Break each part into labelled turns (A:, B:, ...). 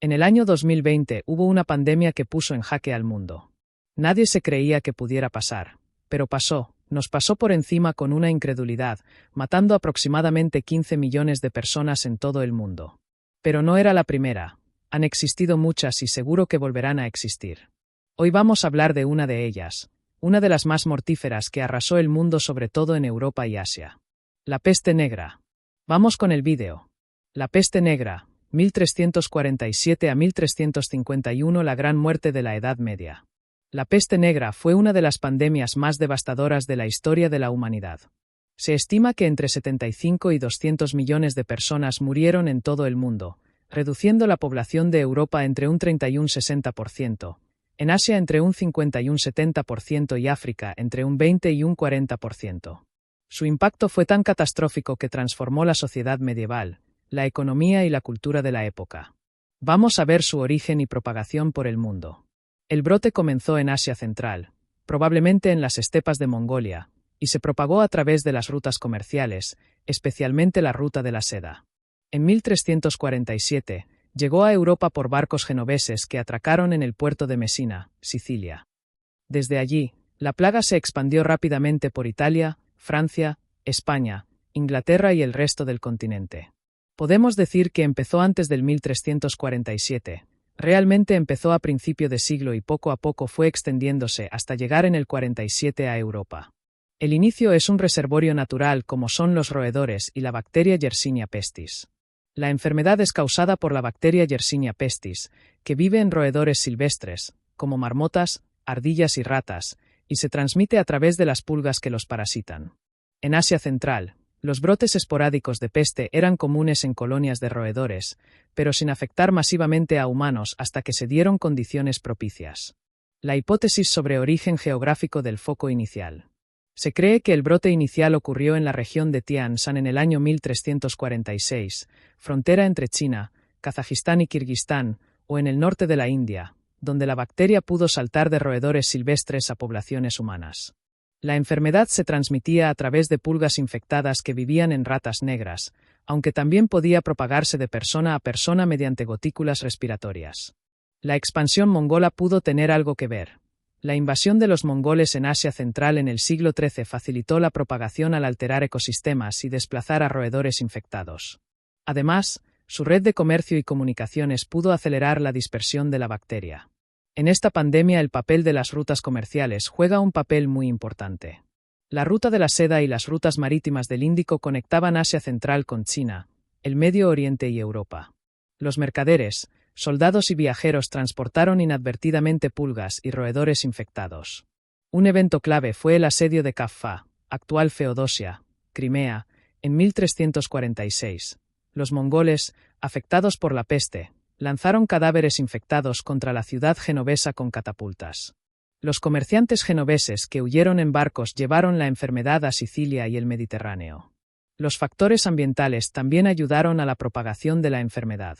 A: En el año 2020 hubo una pandemia que puso en jaque al mundo. Nadie se creía que pudiera pasar, pero pasó, nos pasó por encima con una incredulidad, matando aproximadamente 15 millones de personas en todo el mundo. Pero no era la primera, han existido muchas y seguro que volverán a existir. Hoy vamos a hablar de una de ellas, una de las más mortíferas que arrasó el mundo sobre todo en Europa y Asia. La peste negra. Vamos con el vídeo. La peste negra, 1347 a 1351, la gran muerte de la Edad Media. La peste negra fue una de las pandemias más devastadoras de la historia de la humanidad. Se estima que entre 75 y 200 millones de personas murieron en todo el mundo, reduciendo la población de Europa entre un 30 y un 60%, en Asia entre un 50 y un 70% y África entre un 20 y un 40%. Su impacto fue tan catastrófico que transformó la sociedad medieval, la economía y la cultura de la época. Vamos a ver su origen y propagación por el mundo. El brote comenzó en Asia Central, probablemente en las estepas de Mongolia, y se propagó a través de las rutas comerciales, especialmente la ruta de la seda. En 1347, llegó a Europa por barcos genoveses que atracaron en el puerto de Mesina, Sicilia. Desde allí, la plaga se expandió rápidamente por Italia, Francia, España, Inglaterra y el resto del continente. Podemos decir que empezó antes del 1347. Realmente empezó a principio de siglo y poco a poco fue extendiéndose hasta llegar en el 47 a Europa. El inicio es un reservorio natural como son los roedores y la bacteria Yersinia pestis. La enfermedad es causada por la bacteria Yersinia pestis, que vive en roedores silvestres, como marmotas, ardillas y ratas, y se transmite a través de las pulgas que los parasitan. En Asia Central, los brotes esporádicos de peste eran comunes en colonias de roedores, pero sin afectar masivamente a humanos hasta que se dieron condiciones propicias. La hipótesis sobre origen geográfico del foco inicial. Se cree que el brote inicial ocurrió en la región de Tian Shan en el año 1346, frontera entre China, Kazajistán y Kirguistán, o en el norte de la India, donde la bacteria pudo saltar de roedores silvestres a poblaciones humanas. La enfermedad se transmitía a través de pulgas infectadas que vivían en ratas negras, aunque también podía propagarse de persona a persona mediante gotículas respiratorias. La expansión mongola pudo tener algo que ver. La invasión de los mongoles en Asia Central en el siglo XIII facilitó la propagación al alterar ecosistemas y desplazar a roedores infectados. Además, su red de comercio y comunicaciones pudo acelerar la dispersión de la bacteria. En esta pandemia el papel de las rutas comerciales juega un papel muy importante. La ruta de la seda y las rutas marítimas del Índico conectaban Asia Central con China, el Medio Oriente y Europa. Los mercaderes, soldados y viajeros transportaron inadvertidamente pulgas y roedores infectados. Un evento clave fue el asedio de Kaffa, actual Feodosia, Crimea, en 1346. Los mongoles, afectados por la peste, lanzaron cadáveres infectados contra la ciudad genovesa con catapultas. Los comerciantes genoveses que huyeron en barcos llevaron la enfermedad a Sicilia y el Mediterráneo. Los factores ambientales también ayudaron a la propagación de la enfermedad.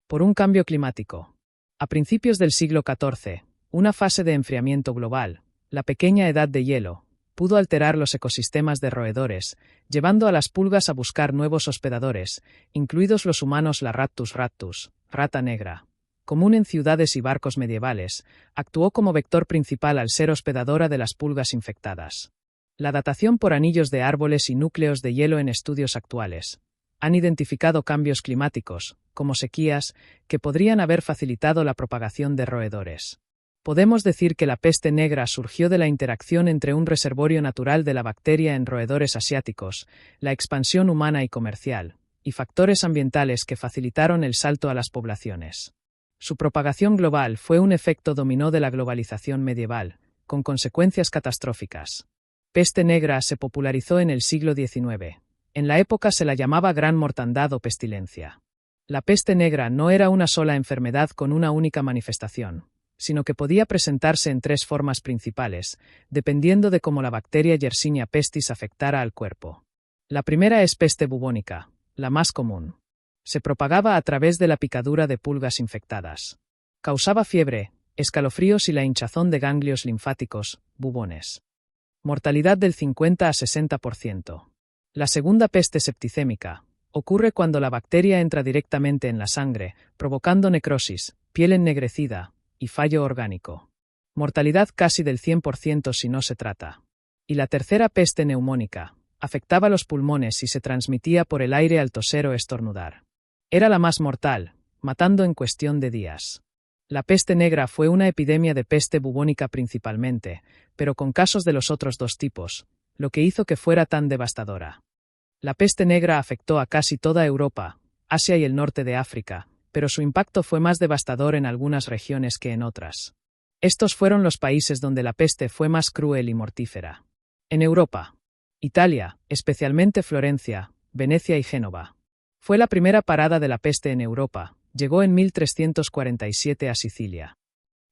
A: Por un cambio climático. A principios del siglo XIV, una fase de enfriamiento global, la pequeña edad de hielo, pudo alterar los ecosistemas de roedores, llevando a las pulgas a buscar nuevos hospedadores, incluidos los humanos. La Rattus rattus, rata negra, común en ciudades y barcos medievales, actuó como vector principal al ser hospedadora de las pulgas infectadas. La datación por anillos de árboles y núcleos de hielo en estudios actuales han identificado cambios climáticos, como sequías, que podrían haber facilitado la propagación de roedores. Podemos decir que la peste negra surgió de la interacción entre un reservorio natural de la bacteria en roedores asiáticos, la expansión humana y comercial, y factores ambientales que facilitaron el salto a las poblaciones. Su propagación global fue un efecto dominó de la globalización medieval, con consecuencias catastróficas. Peste negra se popularizó en el siglo XIX. En la época se la llamaba gran mortandad o pestilencia. La peste negra no era una sola enfermedad con una única manifestación, sino que podía presentarse en tres formas principales, dependiendo de cómo la bacteria Yersinia pestis afectara al cuerpo. La primera es peste bubónica, la más común. Se propagaba a través de la picadura de pulgas infectadas. Causaba fiebre, escalofríos y la hinchazón de ganglios linfáticos, bubones. Mortalidad del 50 a 60%. La segunda peste septicémica, Ocurre cuando la bacteria entra directamente en la sangre, provocando necrosis, piel ennegrecida y fallo orgánico. Mortalidad casi del 100% si no se trata. Y la tercera peste neumónica. Afectaba los pulmones y se transmitía por el aire al toser o estornudar. Era la más mortal, matando en cuestión de días. La peste negra fue una epidemia de peste bubónica principalmente, pero con casos de los otros dos tipos, lo que hizo que fuera tan devastadora. La peste negra afectó a casi toda Europa, Asia y el norte de África, pero su impacto fue más devastador en algunas regiones que en otras. Estos fueron los países donde la peste fue más cruel y mortífera. En Europa, Italia, especialmente Florencia, Venecia y Génova. Fue la primera parada de la peste en Europa, llegó en 1347 a Sicilia.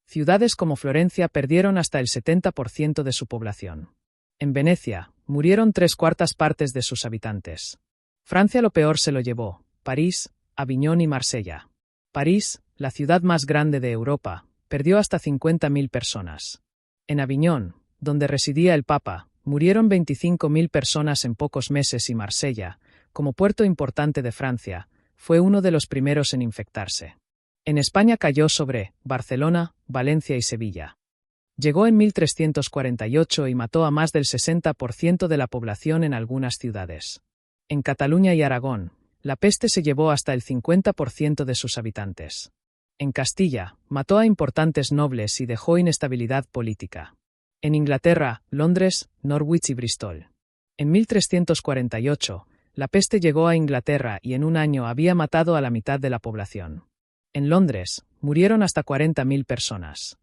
A: Ciudades como Florencia perdieron hasta el 70% de su población. En Venecia, murieron 3/4 partes de sus habitantes. Francia lo peor se lo llevó, París, Aviñón y Marsella. París, la ciudad más grande de Europa, perdió hasta 50.000 personas. En Aviñón, donde residía el Papa, murieron 25.000 personas en pocos meses y Marsella, como puerto importante de Francia, fue uno de los primeros en infectarse. En España cayó sobre Barcelona, Valencia y Sevilla. Llegó en 1348 y mató a más del 60% de la población en algunas ciudades. En Cataluña y Aragón, la peste se llevó hasta el 50% de sus habitantes. En Castilla, mató a importantes nobles y dejó inestabilidad política. En Inglaterra, Londres, Norwich y Bristol. En 1348, la peste llegó a Inglaterra y en un año había matado a la mitad de la población. En Londres, murieron hasta 40.000 personas.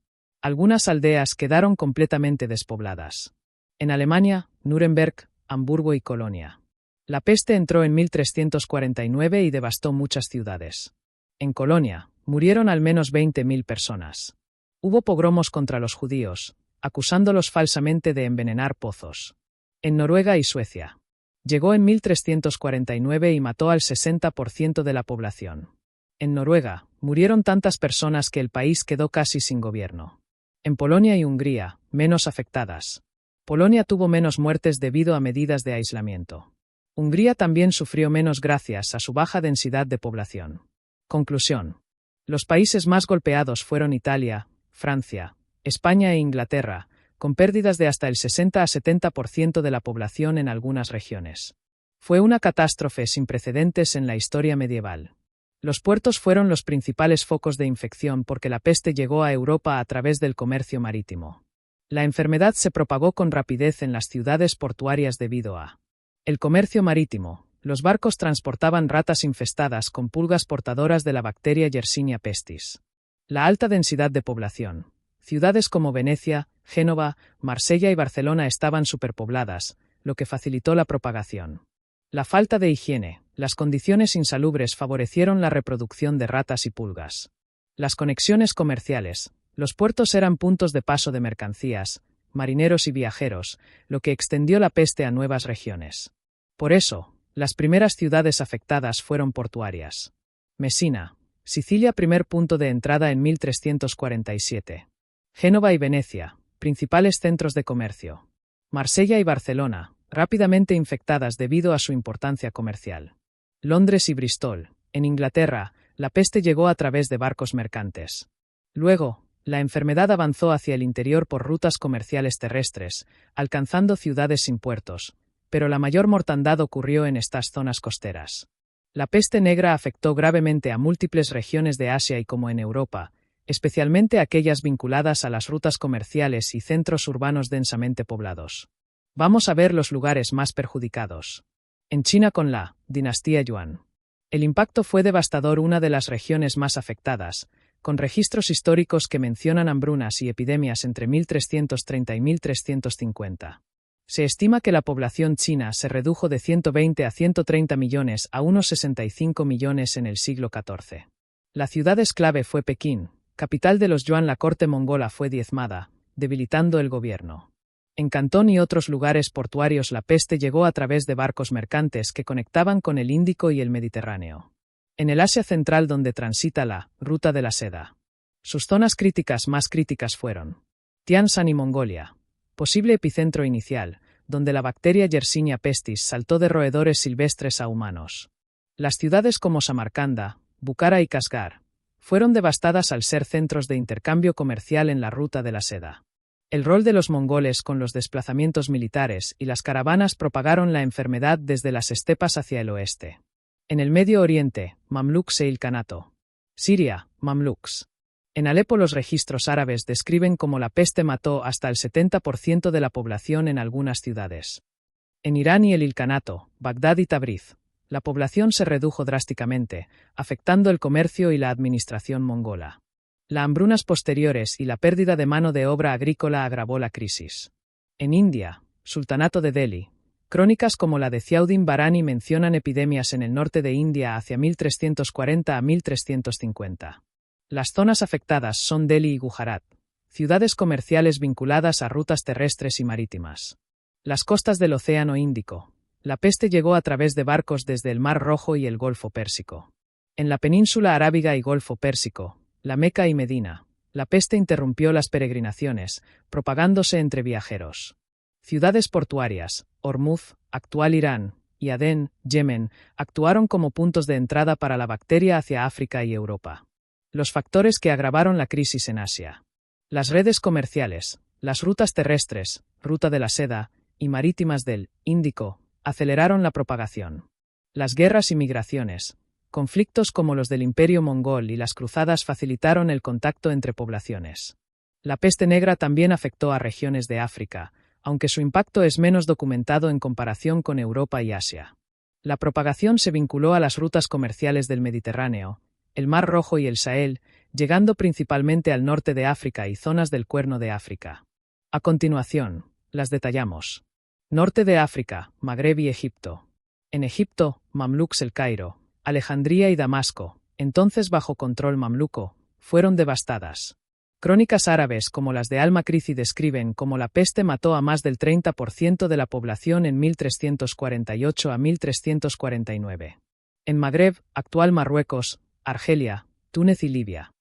A: Algunas aldeas quedaron completamente despobladas. En Alemania, Nuremberg, Hamburgo y Colonia. La peste entró en 1349 y devastó muchas ciudades. En Colonia, murieron al menos 20.000 personas. Hubo pogromos contra los judíos, acusándolos falsamente de envenenar pozos. En Noruega y Suecia. Llegó en 1349 y mató al 60% de la población. En Noruega, murieron tantas personas que el país quedó casi sin gobierno. En Polonia y Hungría, menos afectadas. Polonia tuvo menos muertes debido a medidas de aislamiento. Hungría también sufrió menos gracias a su baja densidad de población. Conclusión. Los países más golpeados fueron Italia, Francia, España e Inglaterra, con pérdidas de hasta el 60 a 70% de la población en algunas regiones. Fue una catástrofe sin precedentes en la historia medieval. Los puertos fueron los principales focos de infección porque la peste llegó a Europa a través del comercio marítimo. La enfermedad se propagó con rapidez en las ciudades portuarias debido a el comercio marítimo. Los barcos transportaban ratas infestadas con pulgas portadoras de la bacteria Yersinia pestis. La alta densidad de población. Ciudades como Venecia, Génova, Marsella y Barcelona estaban superpobladas, lo que facilitó la propagación. La falta de higiene, las condiciones insalubres favorecieron la reproducción de ratas y pulgas. Las conexiones comerciales, los puertos eran puntos de paso de mercancías, marineros y viajeros, lo que extendió la peste a nuevas regiones. Por eso, las primeras ciudades afectadas fueron portuarias. Mesina, Sicilia, primer punto de entrada en 1347. Génova y Venecia, principales centros de comercio. Marsella y Barcelona, rápidamente infectadas debido a su importancia comercial. Londres y Bristol, en Inglaterra, la peste llegó a través de barcos mercantes. Luego, la enfermedad avanzó hacia el interior por rutas comerciales terrestres, alcanzando ciudades sin puertos, pero la mayor mortandad ocurrió en estas zonas costeras. La peste negra afectó gravemente a múltiples regiones de Asia y como en Europa, especialmente aquellas vinculadas a las rutas comerciales y centros urbanos densamente poblados. Vamos a ver los lugares más perjudicados. En China con la dinastía Yuan. El impacto fue devastador, una de las regiones más afectadas, con registros históricos que mencionan hambrunas y epidemias entre 1330 y 1350. Se estima que la población china se redujo de 120 a 130 millones a unos 65 millones en el siglo XIV. La ciudad esclave fue Pekín, capital de los Yuan. La corte mongola fue diezmada, debilitando el gobierno. En Cantón y otros lugares portuarios la peste llegó a través de barcos mercantes que conectaban con el Índico y el Mediterráneo. En el Asia Central, donde transita la Ruta de la Seda. Sus zonas críticas más críticas fueron Tian Shan y Mongolia, posible epicentro inicial, donde la bacteria Yersinia pestis saltó de roedores silvestres a humanos. Las ciudades como Samarcanda, Bukhara y Kashgar fueron devastadas al ser centros de intercambio comercial en la ruta de la seda. El rol de los mongoles con los desplazamientos militares y las caravanas propagaron la enfermedad desde las estepas hacia el oeste. En el Medio Oriente, Mamluks e Ilkhanato. Siria, Mamluks. En Alepo los registros árabes describen cómo la peste mató hasta el 70% de la población en algunas ciudades. En Irán y el Ilkhanato, Bagdad y Tabriz, la población se redujo drásticamente, afectando el comercio y la administración mongola. Las hambrunas posteriores y la pérdida de mano de obra agrícola agravó la crisis. En India, Sultanato de Delhi, crónicas como la de Ziauddin Barani mencionan epidemias en el norte de India hacia 1340 a 1350. Las zonas afectadas son Delhi y Gujarat, ciudades comerciales vinculadas a rutas terrestres y marítimas. Las costas del Océano Índico. La peste llegó a través de barcos desde el Mar Rojo y el Golfo Pérsico. En la península arábiga y Golfo Pérsico, la Meca y Medina, la peste interrumpió las peregrinaciones, propagándose entre viajeros. Ciudades portuarias, Hormuz, actual Irán, y Adén, Yemen, actuaron como puntos de entrada para la bacteria hacia África y Europa. Los factores que agravaron la crisis en Asia. Las redes comerciales, las rutas terrestres, ruta de la seda, y marítimas del Índico, aceleraron la propagación. Las guerras y migraciones, conflictos como los del Imperio Mongol y las cruzadas facilitaron el contacto entre poblaciones. La peste negra también afectó a regiones de África, aunque su impacto es menos documentado en comparación con Europa y Asia. La propagación se vinculó a las rutas comerciales del Mediterráneo, el Mar Rojo y el Sahel, llegando principalmente al norte de África y zonas del Cuerno de África. A continuación, las detallamos. Norte de África, Magreb y Egipto. En Egipto, Mamluks el Cairo, Alejandría y Damasco, entonces bajo control mamluco, fueron devastadas. Crónicas árabes como las de Al-Makrizi describen cómo la peste mató a más del 30% de la población en 1348 a 1349. En Magreb, actual Marruecos, Argelia, Túnez y Libia.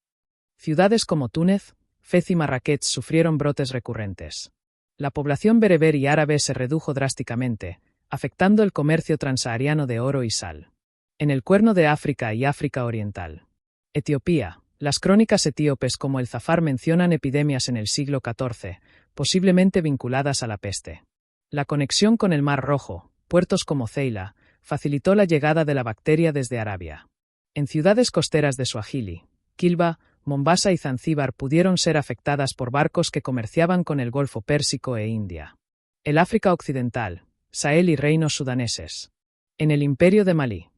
A: Ciudades como Túnez, Fez y Marrakech sufrieron brotes recurrentes. La población bereber y árabe se redujo drásticamente, afectando el comercio transahariano de oro y sal. En el Cuerno de África y África Oriental. Etiopía. Las crónicas etíopes como el Zafar mencionan epidemias en el siglo XIV, posiblemente vinculadas a la peste. La conexión con el Mar Rojo, puertos como Ceila, facilitó la llegada de la bacteria desde Arabia. En ciudades costeras de Swahili, Kilba, Mombasa y Zanzíbar pudieron ser afectadas por barcos que comerciaban con el Golfo Pérsico e India. El África Occidental, Sahel y reinos sudaneses. En el Imperio de Malí.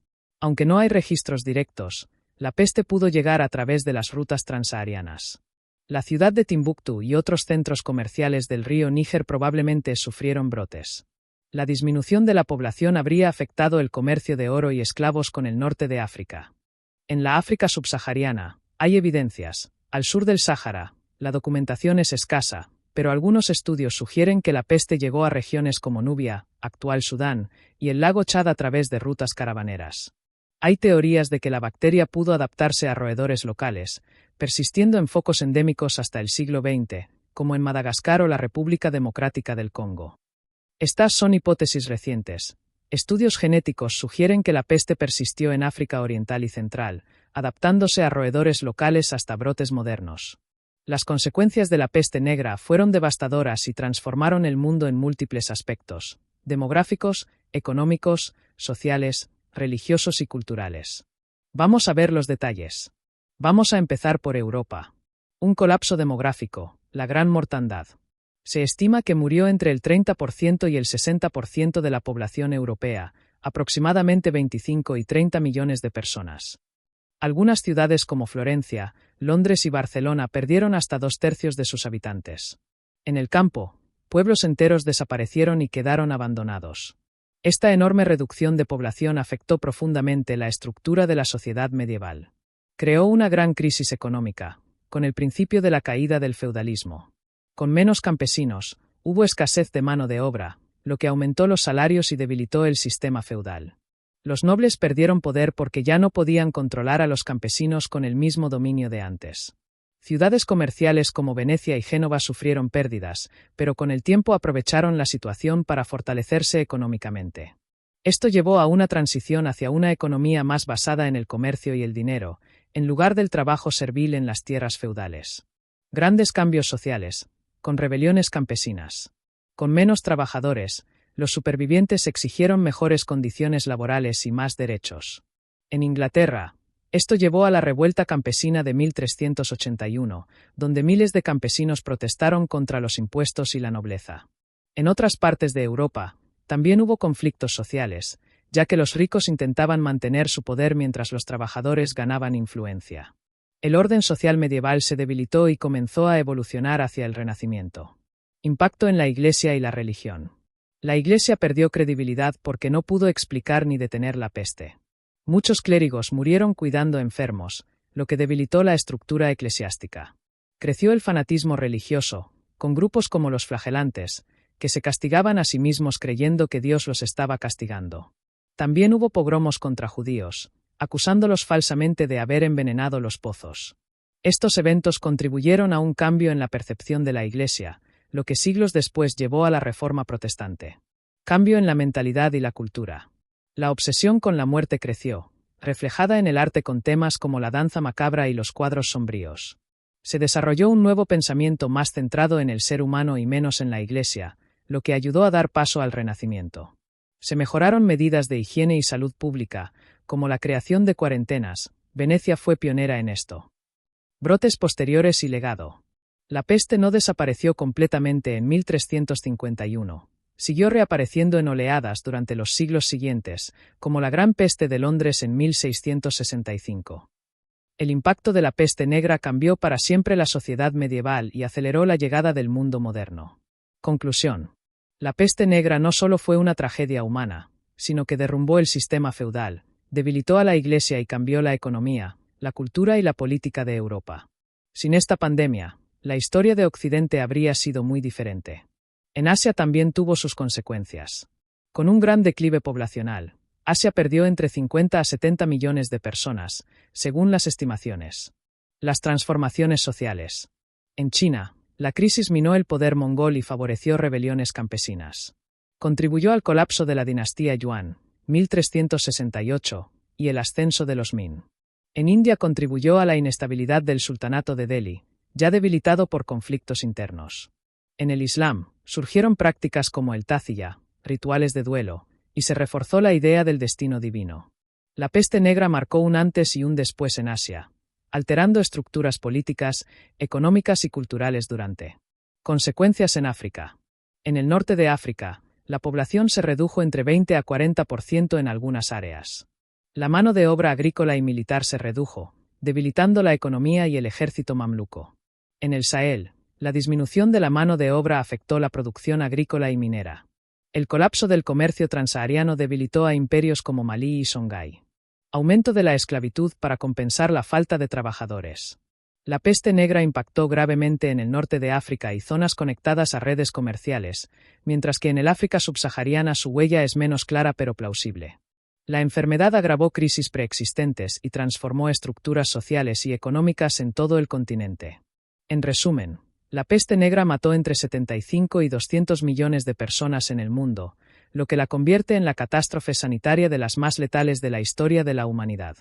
A: Aunque no hay registros directos, la peste pudo llegar a través de las rutas transaharianas. La ciudad de Timbuktu y otros centros comerciales del río Níger probablemente sufrieron brotes. La disminución de la población habría afectado el comercio de oro y esclavos con el norte de África. En la África subsahariana, hay evidencias. Al sur del Sáhara, la documentación es escasa, pero algunos estudios sugieren que la peste llegó a regiones como Nubia, actual Sudán, y el lago Chad a través de rutas caravaneras. Hay teorías de que la bacteria pudo adaptarse a roedores locales, persistiendo en focos endémicos hasta el siglo XX, como en Madagascar o la República Democrática del Congo. Estas son hipótesis recientes. Estudios genéticos sugieren que la peste persistió en África Oriental y Central, adaptándose a roedores locales hasta brotes modernos. Las consecuencias de la peste negra fueron devastadoras y transformaron el mundo en múltiples aspectos: demográficos, económicos, sociales, religiosos y culturales. Vamos a ver los detalles. Vamos a empezar por Europa. Un colapso demográfico, la gran mortandad. Se estima que murió entre el 30% y el 60% de la población europea, aproximadamente 25 y 30 millones de personas. Algunas ciudades como Florencia, Londres y Barcelona perdieron hasta 2/3 de sus habitantes. En el campo, pueblos enteros desaparecieron y quedaron abandonados. Esta enorme reducción de población afectó profundamente la estructura de la sociedad medieval. Creó una gran crisis económica, con el principio de la caída del feudalismo. Con menos campesinos, hubo escasez de mano de obra, lo que aumentó los salarios y debilitó el sistema feudal. Los nobles perdieron poder porque ya no podían controlar a los campesinos con el mismo dominio de antes. Ciudades comerciales como Venecia y Génova sufrieron pérdidas, pero con el tiempo aprovecharon la situación para fortalecerse económicamente. Esto llevó a una transición hacia una economía más basada en el comercio y el dinero, en lugar del trabajo servil en las tierras feudales. Grandes cambios sociales, con rebeliones campesinas. Con menos trabajadores, los supervivientes exigieron mejores condiciones laborales y más derechos. En Inglaterra, esto llevó a la revuelta campesina de 1381, donde miles de campesinos protestaron contra los impuestos y la nobleza. En otras partes de Europa, también hubo conflictos sociales, ya que los ricos intentaban mantener su poder mientras los trabajadores ganaban influencia. El orden social medieval se debilitó y comenzó a evolucionar hacia el Renacimiento. Impacto en la Iglesia y la religión. La Iglesia perdió credibilidad porque no pudo explicar ni detener la peste. Muchos clérigos murieron cuidando enfermos, lo que debilitó la estructura eclesiástica. Creció el fanatismo religioso, con grupos como los flagelantes, que se castigaban a sí mismos creyendo que Dios los estaba castigando. También hubo pogromos contra judíos, acusándolos falsamente de haber envenenado los pozos. Estos eventos contribuyeron a un cambio en la percepción de la Iglesia, lo que siglos después llevó a la Reforma Protestante. Cambio en la mentalidad y la cultura. La obsesión con la muerte creció, reflejada en el arte con temas como la danza macabra y los cuadros sombríos. Se desarrolló un nuevo pensamiento más centrado en el ser humano y menos en la Iglesia, lo que ayudó a dar paso al Renacimiento. Se mejoraron medidas de higiene y salud pública, como la creación de cuarentenas. Venecia fue pionera en esto. Brotes posteriores y legado. La peste no desapareció completamente en 1351. Siguió reapareciendo en oleadas durante los siglos siguientes, como la Gran Peste de Londres en 1665. El impacto de la peste negra cambió para siempre la sociedad medieval y aceleró la llegada del mundo moderno. Conclusión. La peste negra no solo fue una tragedia humana, sino que derrumbó el sistema feudal, debilitó a la Iglesia y cambió la economía, la cultura y la política de Europa. Sin esta pandemia, la historia de Occidente habría sido muy diferente. En Asia también tuvo sus consecuencias. Con un gran declive poblacional, Asia perdió entre 50 a 70 millones de personas, según las estimaciones. Las transformaciones sociales. En China, la crisis minó el poder mongol y favoreció rebeliones campesinas. Contribuyó al colapso de la dinastía Yuan, 1368, y el ascenso de los Min. En India contribuyó a la inestabilidad del sultanato de Delhi, ya debilitado por conflictos internos. En el Islam, surgieron prácticas como el taziya, rituales de duelo, y se reforzó la idea del destino divino. La peste negra marcó un antes y un después en Asia, alterando estructuras políticas, económicas y culturales durante. Consecuencias en África. En el norte de África, la población se redujo entre 20 a 40% en algunas áreas. La mano de obra agrícola y militar se redujo, debilitando la economía y el ejército mamluco. En el Sahel, la disminución de la mano de obra afectó la producción agrícola y minera. El colapso del comercio transsahariano debilitó a imperios como Malí y Songhai. Aumento de la esclavitud para compensar la falta de trabajadores. La peste negra impactó gravemente en el norte de África y zonas conectadas a redes comerciales, mientras que en el África subsahariana su huella es menos clara pero plausible. La enfermedad agravó crisis preexistentes y transformó estructuras sociales y económicas en todo el continente. En resumen, la peste negra mató entre 75 y 200 millones de personas en el mundo, lo que la convierte en la catástrofe sanitaria de las más letales de la historia de la humanidad.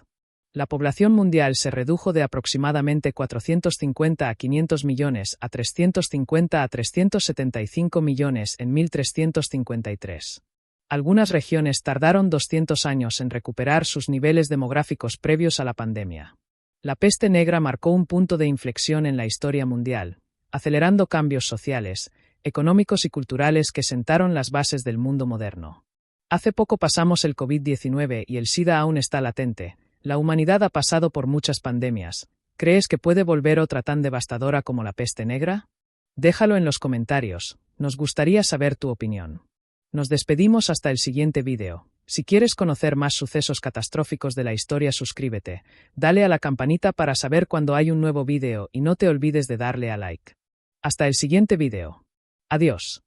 A: La población mundial se redujo de aproximadamente 450 a 500 millones a 350 a 375 millones en 1353. Algunas regiones tardaron 200 años en recuperar sus niveles demográficos previos a la pandemia. La peste negra marcó un punto de inflexión en la historia mundial, acelerando cambios sociales, económicos y culturales que sentaron las bases del mundo moderno. Hace poco pasamos el COVID-19 y el SIDA aún está latente. La humanidad ha pasado por muchas pandemias. ¿Crees que puede volver otra tan devastadora como la peste negra? Déjalo en los comentarios. Nos gustaría saber tu opinión. Nos despedimos hasta el siguiente vídeo. Si quieres conocer más sucesos catastróficos de la historia, suscríbete, dale a la campanita para saber cuando hay un nuevo vídeo y no te olvides de darle a like. Hasta el siguiente vídeo. Adiós.